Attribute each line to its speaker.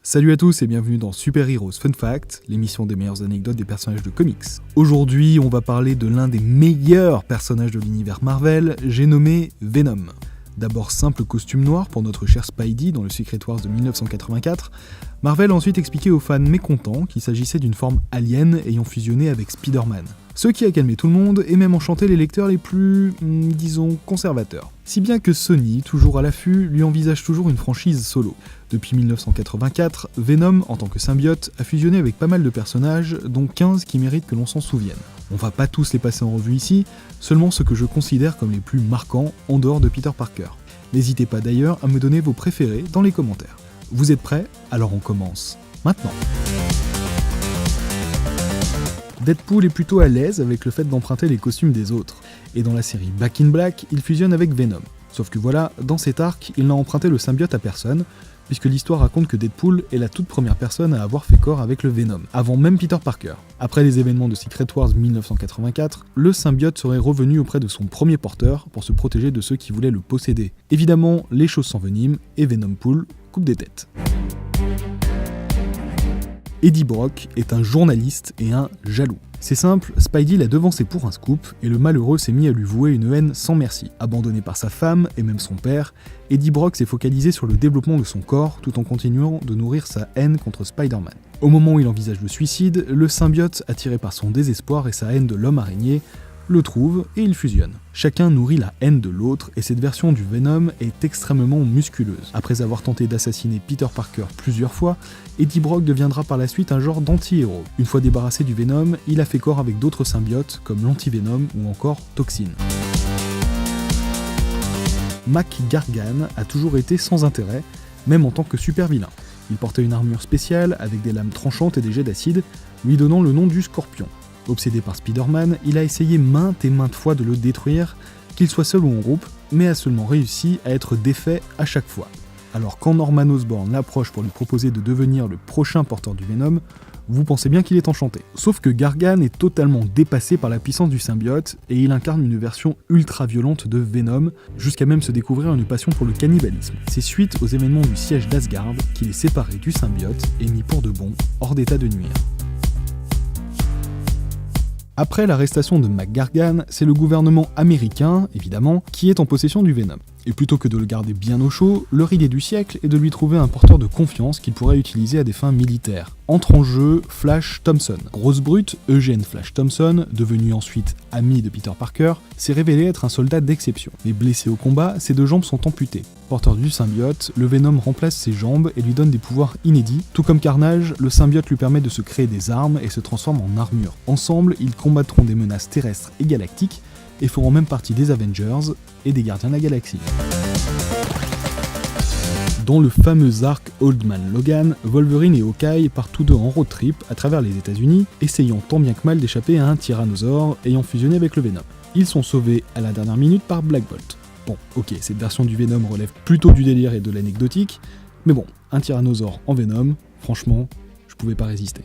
Speaker 1: Salut à tous et bienvenue dans Super Heroes Fun Fact, l'émission des meilleures anecdotes des personnages de comics. Aujourd'hui, on va parler de l'un des meilleurs personnages de l'univers Marvel, j'ai nommé Venom. D'abord simple costume noir pour notre cher Spidey dans le Secret Wars de 1984, Marvel a ensuite expliqué aux fans mécontents qu'il s'agissait d'une forme alien ayant fusionné avec Spider-Man. Ce qui a calmé tout le monde et même enchanté les lecteurs les plus, disons, conservateurs. Si bien que Sony, toujours à l'affût, lui envisage toujours une franchise solo. Depuis 1984, Venom, en tant que symbiote, a fusionné avec pas mal de personnages, dont 15 qui méritent que l'on s'en souvienne. On va pas tous les passer en revue ici, seulement ceux que je considère comme les plus marquants en dehors de Peter Parker. N'hésitez pas d'ailleurs à me donner vos préférés dans les commentaires. Vous êtes prêts? Alors on commence maintenant. Deadpool est plutôt à l'aise avec le fait d'emprunter les costumes des autres, et dans la série Back in Black, il fusionne avec Venom. Sauf que voilà, dans cet arc, il n'a emprunté le symbiote à personne, puisque l'histoire raconte que Deadpool est la toute première personne à avoir fait corps avec le Venom, avant même Peter Parker. Après les événements de Secret Wars 1984, le symbiote serait revenu auprès de son premier porteur pour se protéger de ceux qui voulaient le posséder. Évidemment, les choses s'enveniment, et Venompool coupe des têtes. Eddie Brock est un journaliste et un jaloux. C'est simple, Spidey l'a devancé pour un scoop, et le malheureux s'est mis à lui vouer une haine sans merci. Abandonné par sa femme, et même son père, Eddie Brock s'est focalisé sur le développement de son corps, tout en continuant de nourrir sa haine contre Spider-Man. Au moment où il envisage le suicide, le symbiote, attiré par son désespoir et sa haine de l'homme araignée, le trouve et ils fusionnent. Chacun nourrit la haine de l'autre et cette version du Venom est extrêmement musculeuse. Après avoir tenté d'assassiner Peter Parker plusieurs fois, Eddie Brock deviendra par la suite un genre d'anti-héros. Une fois débarrassé du Venom, il a fait corps avec d'autres symbiotes comme l'anti-Venom ou encore Toxin. Mac Gargan a toujours été sans intérêt, même en tant que super vilain. Il portait une armure spéciale avec des lames tranchantes et des jets d'acide, lui donnant le nom du Scorpion. Obsédé par Spider-Man, il a essayé maintes et maintes fois de le détruire, qu'il soit seul ou en groupe, mais a seulement réussi à être défait à chaque fois. Alors quand Norman Osborn l'approche pour lui proposer de devenir le prochain porteur du Venom, vous pensez bien qu'il est enchanté. Sauf que Gargan est totalement dépassé par la puissance du symbiote, et il incarne une version ultra violente de Venom, jusqu'à même se découvrir une passion pour le cannibalisme. C'est suite aux événements du siège d'Asgard qu'il est séparé du symbiote et mis pour de bon hors d'état de nuire. Après l'arrestation de Mac Gargan, c'est le gouvernement américain, évidemment, qui est en possession du Venom. Et plutôt que de le garder bien au chaud, leur idée du siècle est de lui trouver un porteur de confiance qu'il pourrait utiliser à des fins militaires. Entre en jeu Flash Thompson. Grosse brute, Eugene Flash Thompson, devenu ensuite ami de Peter Parker, s'est révélé être un soldat d'exception. Mais blessé au combat, ses deux jambes sont amputées. Porteur du symbiote, le Venom remplace ses jambes et lui donne des pouvoirs inédits. Tout comme Carnage, le symbiote lui permet de se créer des armes et se transforme en armure. Ensemble, ils combattront des menaces terrestres et galactiques, et feront même partie des Avengers et des Gardiens de la Galaxie. Dans le fameux arc Old Man Logan, Wolverine et Hawkeye partent tous deux en road trip à travers les États-Unis, essayant tant bien que mal d'échapper à un tyrannosaure ayant fusionné avec le Venom. Ils sont sauvés à la dernière minute par Black Bolt. Bon, ok, cette version du Venom relève plutôt du délire et de l'anecdotique, mais bon, un tyrannosaure en Venom, franchement, je pouvais pas résister.